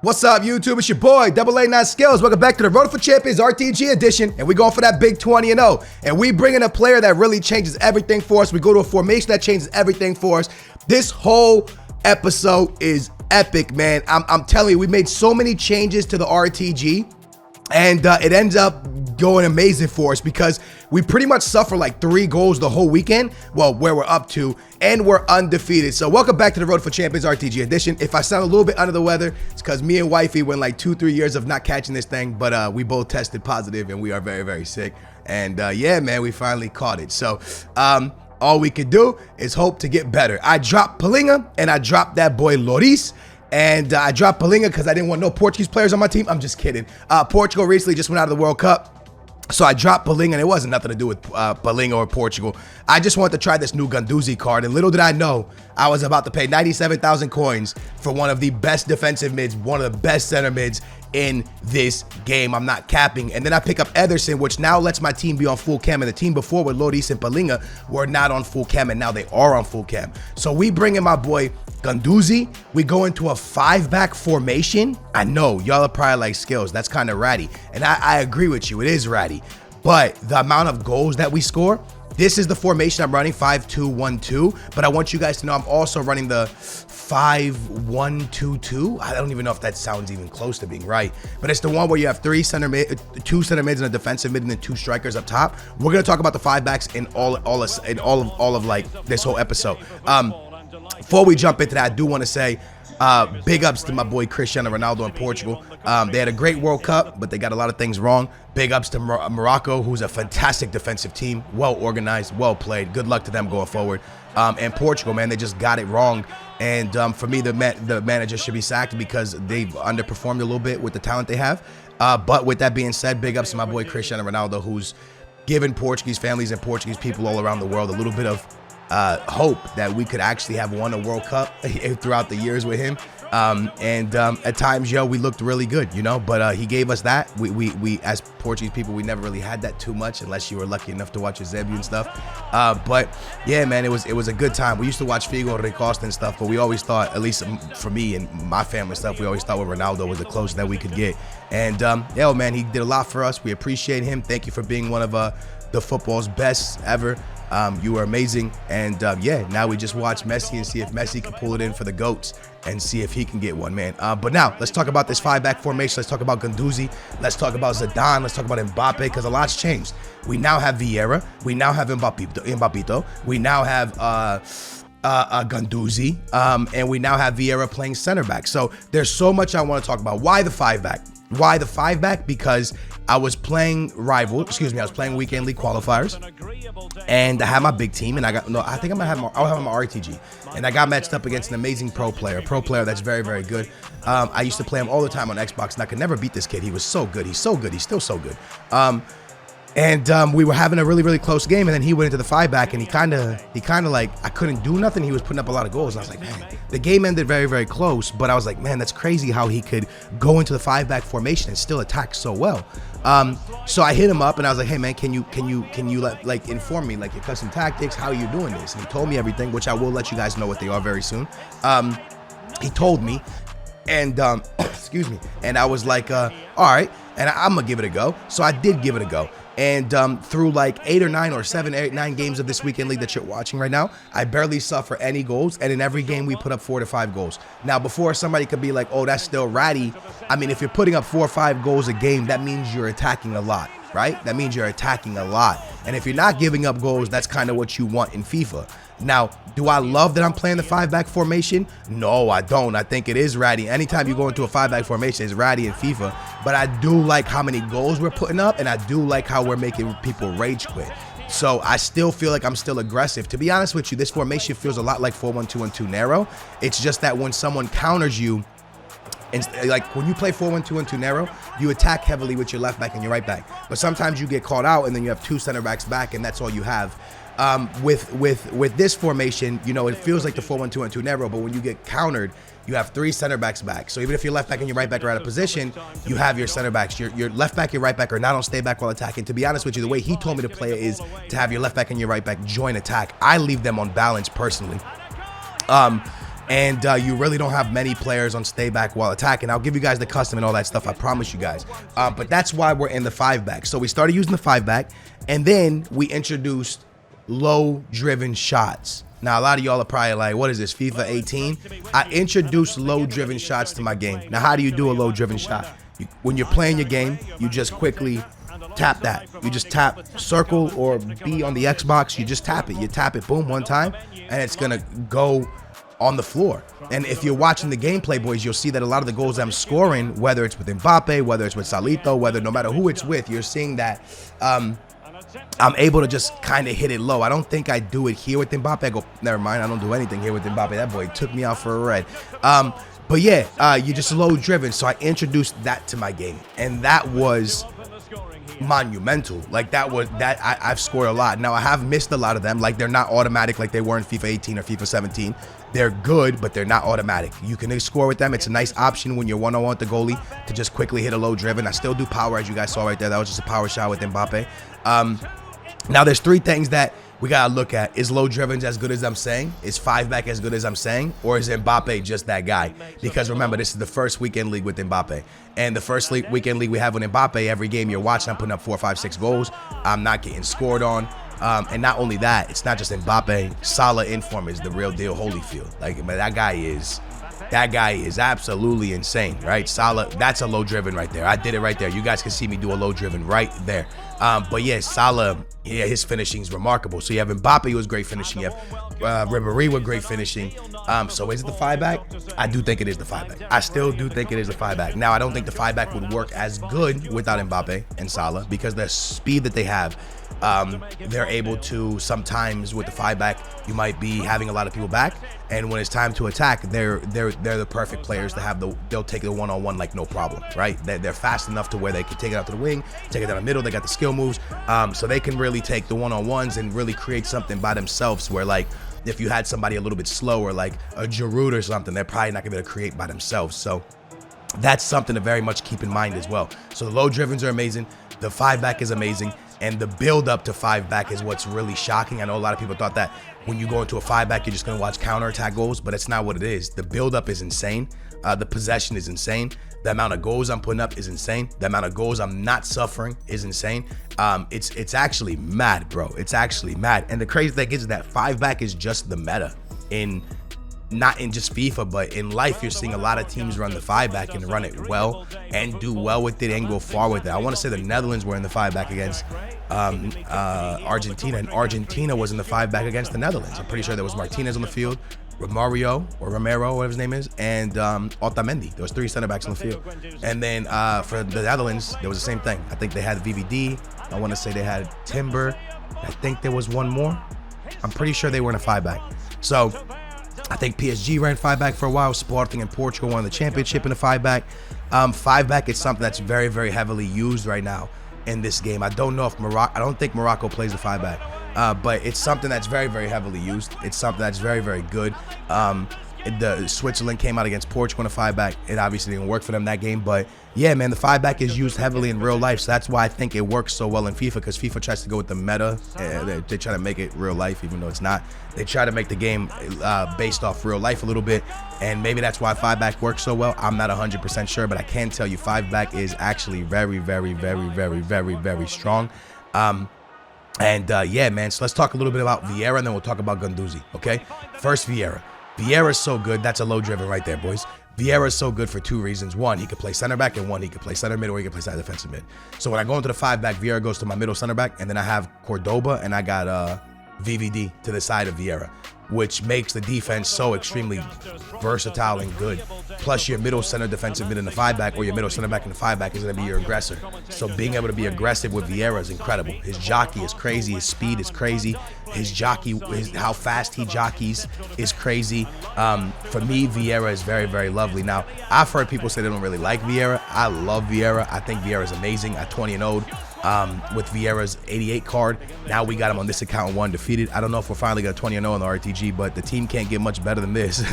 What's up, YouTube? It's your boy, AA9 Skills. Welcome back to the Road for Champions RTG edition, and we going for that big 20-0. And we bring in a player that really changes everything for us. We go to a formation that changes everything for us. This whole episode is epic, man. I'm telling you, we made so many changes to the RTG, and it ends up going amazing for us because we pretty much suffer like 3 goals the whole weekend. Well, where we're up to, and we're undefeated. So welcome back to the Road for Champions RTG edition. If I sound a little bit under the weather, it's because me and wifey went like 2-3 years of not catching this thing, but we both tested positive and we are very, very sick. And yeah, man, we finally caught it. So all we could do is hope to get better. I dropped Palinga and I dropped that boy Loris. And I dropped Palinga because I didn't want no Portuguese players on my team. I'm just kidding. Portugal recently just went out of the World Cup. So I dropped Palinga, and it wasn't nothing to do with Palinga or Portugal. I just wanted to try this new Guendouzi card, and little did I know, I was about to pay 97,000 coins for one of the best defensive mids, one of the best center mids in this game. I'm not capping. And then I pick up Ederson, which now lets my team be on full cam, and the team before with Loris and Palinga were not on full cam, and now they are on full cam. So we bring in my boy Guendouzi. We go into a 5-back formation. I know y'all are probably like, Skills, that's kind of ratty, and I agree with you, it is ratty, but the amount of goals that we score, this is the formation I'm running, 5-2-1-2, but I want you guys to know I'm also running the 5-1-2-2. I don't even know if that sounds even close to being right, but it's the one where you have 2 center mids and a defensive mid and then 2 strikers up top. We're gonna talk about the 5-backs in all of like this whole episode. Before we jump into that, I do want to say big ups to my boy Cristiano Ronaldo in Portugal. They had a great World Cup, but they got a lot of things wrong. Big ups to Morocco, who's a fantastic defensive team, well organized, well played. Good luck to them going forward. And Portugal, man, they just got it wrong. And for me, the manager should be sacked because they've underperformed a little bit with the talent they have. But with that being said, big ups to my boy Cristiano Ronaldo, who's given Portuguese families and Portuguese people all around the world a little bit of hope that we could actually have won a World Cup throughout the years with him. At times, we looked really good, you know, but he gave us that. We as Portuguese people, we never really had that too much unless you were lucky enough to watch Eusebio and stuff. But yeah, man, it was a good time. We used to watch Figo and Ricosta and stuff, but we always thought, at least for me and my family stuff, we always thought with Ronaldo was the closest that we could get. And yeah, man, he did a lot for us. We appreciate him. Thank you for being one of the football's best ever. You were amazing, and yeah, now we just watch Messi and see if Messi can pull it in for the GOATs and see if he can get one, man. But now, let's talk about this 5-back formation. Let's talk about Guendouzi. Let's talk about Zidane. Let's talk about Mbappe, because a lot's changed. We now have Vieira. We now have Mbappito. We now have Guendouzi, and we now have Vieira playing center back. So there's so much I want to talk about. Why the 5-back? Why the 5-back? Because I was playing I was playing weekend league qualifiers, and I had my big team, and I think I'll have my RTG, and I got matched up against an amazing pro player that's very, very good. I used to play him all the time on Xbox, and I could never beat this kid. He was so good. He's so good. He's still so good. We were having a really, really close game, and then he went into the 5-back, and he kind of like, I couldn't do nothing. He was putting up a lot of goals, and I was like, man, the game ended very, very close, but I was like, man, that's crazy how he could go into the 5-back formation and still attack so well. So I hit him up, and I was like, hey man, can you like inform me like your custom tactics, how are you doing this? And he told me everything, which I will let you guys know what they are very soon. He told me, and excuse me, and I was like, all right, and I'm gonna give it a go. So I did give it a go. And through like 8 or 9 or 7, 8, 9 games of this weekend league that you're watching right now, I barely suffer any goals. And in every game, we put up 4 to 5 goals. Now, before somebody could be like, oh, that's still ratty. I mean, if you're putting up 4 or 5 goals a game, that means you're attacking a lot, right? That means you're attacking a lot. And if you're not giving up goals, that's kind of what you want in FIFA. Now, do I love that I'm playing the 5-back formation? No, I don't. I think it is ratty. Anytime you go into a 5-back formation, it's ratty in FIFA. But I do like how many goals we're putting up, and I do like how we're making people rage quit. So I still feel like I'm still aggressive. To be honest with you, this formation feels a lot like 4-1-2-1-2 narrow. It's just that when someone counters you, and like when you play 4-1-2-1-2 narrow, you attack heavily with your left back and your right back. But sometimes you get caught out, and then you have 2 center backs back, and that's all you have. With this formation, you know, it feels like the 4-1-2-1-2 narrow, but when you get countered, you have 3 center backs back. So even if your left back and your right back are out of position, you have your center backs. Your left back, your right back are not on stay back while attacking. To be honest with you, the way he told me to play it is to have your left back and your right back join attack. I leave them on balance personally. And you really don't have many players on stay back while attacking. I'll give you guys the custom and all that stuff, I promise you guys. But that's why we're in the 5-back. So we started using the 5-back, and then we introduced low-driven shots. Now, a lot of y'all are probably like, what is this, FIFA 18? I introduced low-driven shots to my game. Now, how do you do a low-driven shot? When you're playing your game, you just quickly tap that. You just tap circle or B on the Xbox. You just tap it. You tap it, boom, one time, and it's going to go on the floor. And if you're watching the gameplay, boys, you'll see that a lot of the goals I'm scoring, whether it's with Mbappe, whether it's with Salito, whether no matter who it's with, you're seeing that I'm able to just kind of hit it low. I don't think I do it here with Mbappe. I go, never mind, I don't do anything here with Mbappe. That boy took me out for a red. But yeah, you're just low driven. So I introduced that to my game, and that was monumental. Like I've scored a lot. Now I have missed a lot of them. Like they're not automatic like they were in FIFA 18 or FIFA 17. They're good, but they're not automatic. You can score with them. It's a nice option when you're one-on-one with the goalie to just quickly hit a low driven. I still do power, as you guys saw right there. That was just a power shot with Mbappe. Now there's 3 things that we gotta look at. Is low drivens as good as I'm saying? Is 5-back as good as I'm saying? Or is Mbappe just that guy? Because remember, this is the first weekend league with Mbappe. And the first weekend league we have with Mbappe, every game you're watching, I'm putting up 4, 5, 6 goals. I'm not getting scored on. And not only that, it's not just Mbappe. Salah in form is the real deal Holyfield. Like, man, that guy is absolutely insane, right? Salah, that's a low driven right there. I did it right there. You guys can see me do a low driven right there. But yeah, Salah, yeah, his finishing is remarkable. So you have Mbappe, who was great finishing. You have Ribéry with great finishing. So is it the 5-back? I do think it is the 5-back. I still do think it is the 5-back. Now, I don't think the 5-back would work as good without Mbappe and Salah because the speed that they have, they're able to sometimes with the 5-back, you might be having a lot of people back, and when it's time to attack, they're the perfect players to have they'll take the one-on-one like no problem, right? They're fast enough to where they can take it out to the wing, take it down the middle. They got the skill moves, so they can really take the one-on-ones and really create something by themselves. Where like if you had somebody a little bit slower, like a Giroud or something, they're probably not gonna be able to create by themselves. So that's something to very much keep in mind as well. So the low drivens are amazing. The 5-back is amazing. And the build up to 5-back is what's really shocking. I know a lot of people thought that when you go into a 5-back, you're just going to watch counterattack goals, but it's not what it is. The build up is insane. The possession is insane. The amount of goals I'm putting up is insane. The amount of goals I'm not suffering is insane. It's actually mad, bro. It's actually mad. And the crazy thing is that 5-back is just the meta not in just FIFA, but in life. You're seeing a lot of teams run the 5-back and run it well and do well with it and go far with it. I want to say the Netherlands were in the 5-back against Argentina, and Argentina was in the 5-back against the Netherlands. I'm pretty sure there was Martinez on the field, Romero, whatever his name is, and Otamendi. There was 3 center backs on the field. And then for the Netherlands, there was the same thing. I think they had VVD. I want to say they had Timber. I think there was one more. I'm pretty sure they were in a 5-back. So I think PSG ran 5-back for a while. Sporting in Portugal won the championship in a 5-back. 5-back is something that's very, very heavily used right now in this game. I don't know if I don't think Morocco plays the 5-back, but it's something that's very, very heavily used. It's something that's very, very good. The Switzerland came out against Portugal in a 5-back. It obviously didn't work for them that game, but yeah, man, the 5-back is used heavily in real life, so that's why I think it works so well in FIFA, because FIFA tries to go with the meta. They try to make it real life, even though it's not. They try to make the game based off real life a little bit, and maybe that's why 5-back works so well. I'm not 100% sure, but I can tell you 5-back is actually very, very, very, very, very, very strong. Yeah, man, so let's talk a little bit about Vieira, and then we'll talk about Guendouzi, okay? First, Vieira. Vieira is so good. That's a low driven right there, boys. Vieira is so good for 2 reasons. 1, he could play center back, and 1, he could play center mid, or he could play side defensive mid. So when I go into the 5-back, Vieira goes to my middle center back, and then I have Cordoba, and I got VVD to the side of Vieira, which makes the defense so extremely versatile and good. Plus, your middle center defensive mid in the 5-back, or your middle center back in the 5-back is going to be your aggressor. So being able to be aggressive with Vieira is incredible. His jockey is crazy. His speed is crazy. His jockey, how fast he jockeys is crazy. For me, Vieira is very, very lovely. Now, I've heard people say they don't really like Vieira. I love Vieira. I think Vieira is amazing. I 20-0'd. With Vieira's 88 card. Now we got him on this account 1 defeated. I don't know if we're finally going to 20-0 on the RTG, but the team can't get much better than this.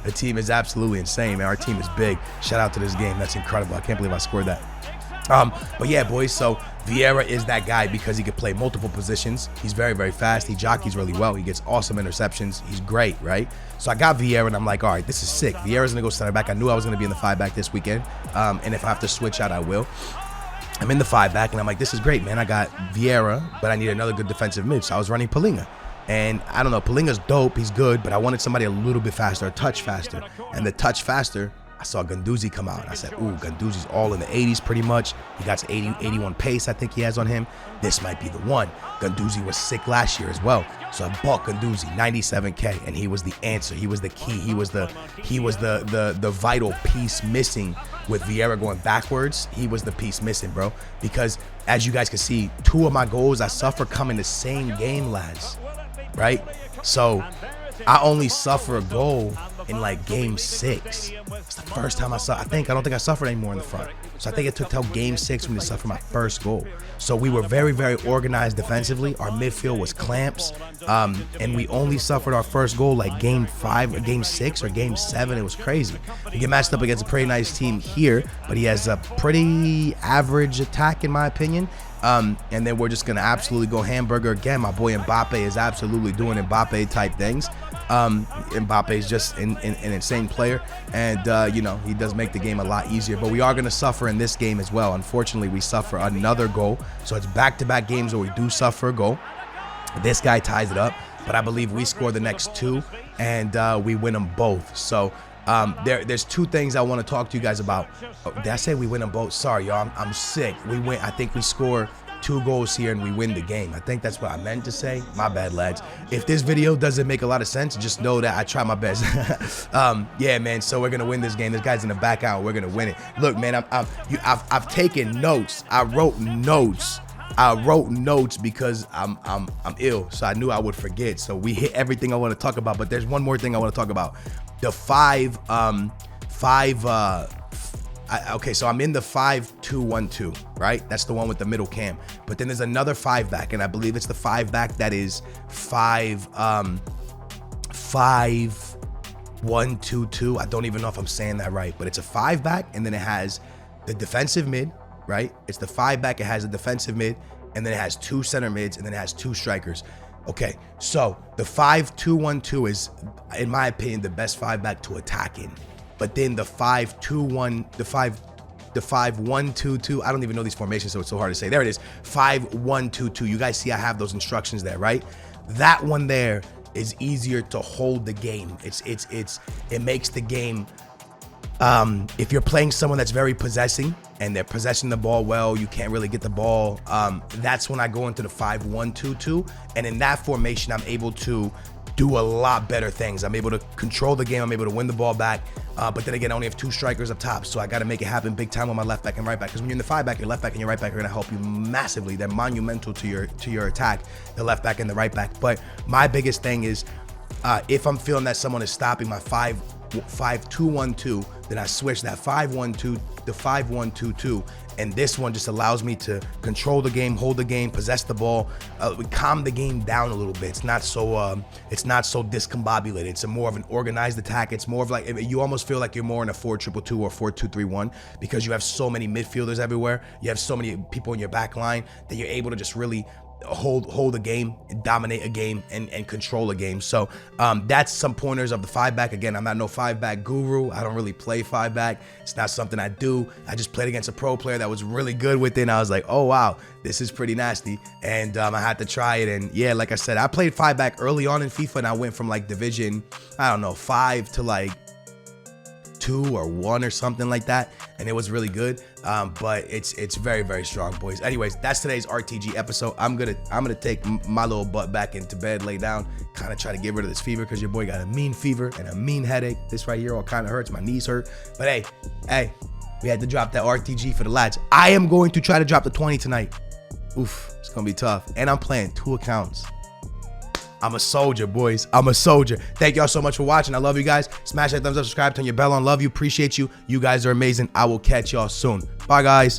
The team is absolutely insane, man. Our team is big. Shout out to this game. That's incredible. I can't believe I scored that. But yeah, boys, so Vieira is that guy because he could play multiple positions. He's very, very fast. He jockeys really well. He gets awesome interceptions. He's great, right? So I got Vieira, and I'm like, all right, this is sick. Vieira's going to go center back. I knew I was going to be in the 5-back this weekend, and if I have to switch out, I will. I'm in the 5-back, and I'm like, this is great, man. I got Vieira, but I need another good defensive mid, so I was running Palinga. And I don't know, Palinga's dope. He's good, but I wanted somebody a little bit faster, a touch faster. And the touch faster, I saw Guendouzi come out. I said, ooh, Guendouzi's all in the 80s pretty much. He got 81 pace, I think he has on him. This might be the one. Guendouzi was sick last year as well. So I bought Guendouzi, 97K, and he was the answer. He was the key. He was the vital piece missing with Vieira going backwards. He was the piece missing, bro. Because as you guys can see, 2 of my goals I suffer come in the same game, lads. Right? So I only suffer a goal in like game 6. It's the first time I don't think I suffered anymore in the front. So I think it took till game 6 for me to suffer my first goal. So we were very, very organized defensively. Our midfield was clamps. And we only suffered our first goal like game 5 or game 6 or game 7. It was crazy. We get matched up against a pretty nice team here, but he has a pretty average attack in my opinion. And then we're just gonna absolutely go hamburger again. My boy Mbappe is absolutely doing Mbappe type things. Mbappe is just an insane player, and you know, he does make the game a lot easier. But we are gonna suffer in this game as well. Unfortunately, we suffer another goal, so it's back-to-back games where we do suffer a goal. This guy ties it up, but I believe we score the next 2, and we win them both. So there's 2 things I want to talk to you guys about. Oh, did I say we win them both? Sorry, y'all. I'm sick. We win. I think we score 2 goals here and we win the game. I think that's what I meant to say. My bad, lads. If this video doesn't make a lot of sense, just know that I try my best. Yeah, man. So we're gonna win this game. This guy's in the back out. We're gonna win it. Look, man. I've taken notes. I wrote notes because I'm ill, so I knew I would forget. So we hit everything I want to talk about. But there's one more thing I want to talk about. The okay, so I'm in the 5-2-1-2, right? That's the one with the middle cam. But then there's another 5-back, and I believe it's the 5-back that is 5-1-2-2. I don't even know if I'm saying that right, but it's a 5-back, and then it has the defensive mid, right? It's the 5-back, it has a defensive mid, and then it has 2 center mids, and then it has 2 strikers. Okay, so the 5-2-1-2 is, in my opinion, the best 5-back to attack in. But then the 5-2-1, the 5-1-2-2, I don't even know these formations, so it's so hard to say. There it is, 5-1-2-2. You guys see I have those instructions there, right? That one there is easier to hold the game. It makes the game, if you're playing someone that's very possessing and they're possessing the ball well, you can't really get the ball. That's when I go into the 5-1-2-2. And in that formation, I'm able to do a lot better things. I'm able to control the game. I'm able to win the ball back. But then again, I only have 2 strikers up top. So I got to make it happen big time on my left back and right back. Because when you're in the 5-back, your left back and your right back are going to help you massively. They're monumental to your attack, the left back and the right back. But my biggest thing is if I'm feeling that someone is stopping my 5-2-1-2, then I switch that 5-1-2, the 5-1-2-2, and this one just allows me to control the game, hold the game, possess the ball, calm the game down a little bit. It's not so discombobulated. It's more of an organized attack. It's more of like, you almost feel like you're more in a 4-2-2 or 4-2-3-1 because you have so many midfielders everywhere. You have so many people in your back line that you're able to just really hold a game, dominate a game, and control a game. So that's some pointers of the 5-back. Again, I'm not no 5-back guru. I don't really play 5-back. It's not something I do. I just played against a pro player that was really good with it, and I was like, oh wow, this is pretty nasty, and I had to try it. And yeah, like I said, I played 5-back early on in FIFA, and I went from like division, I don't know, 5 to like 2 or 1 or something like that, and it was really good. But it's very, very strong, boys. Anyways, that's today's RTG episode. I'm gonna take my little butt back into bed, lay down, kind of try to get rid of this fever, because your boy got a mean fever and a mean headache. This right here all kind of hurts. My knees hurt. But hey, we had to drop that RTG for the lads. I am going to try to drop the 20 tonight. Oof, it's gonna be tough. And I'm playing 2 accounts. I'm a soldier, boys. I'm a soldier. Thank y'all so much for watching. I love you guys. Smash that thumbs up, subscribe, turn your bell on. Love you. Appreciate you. You guys are amazing. I will catch y'all soon. Bye, guys.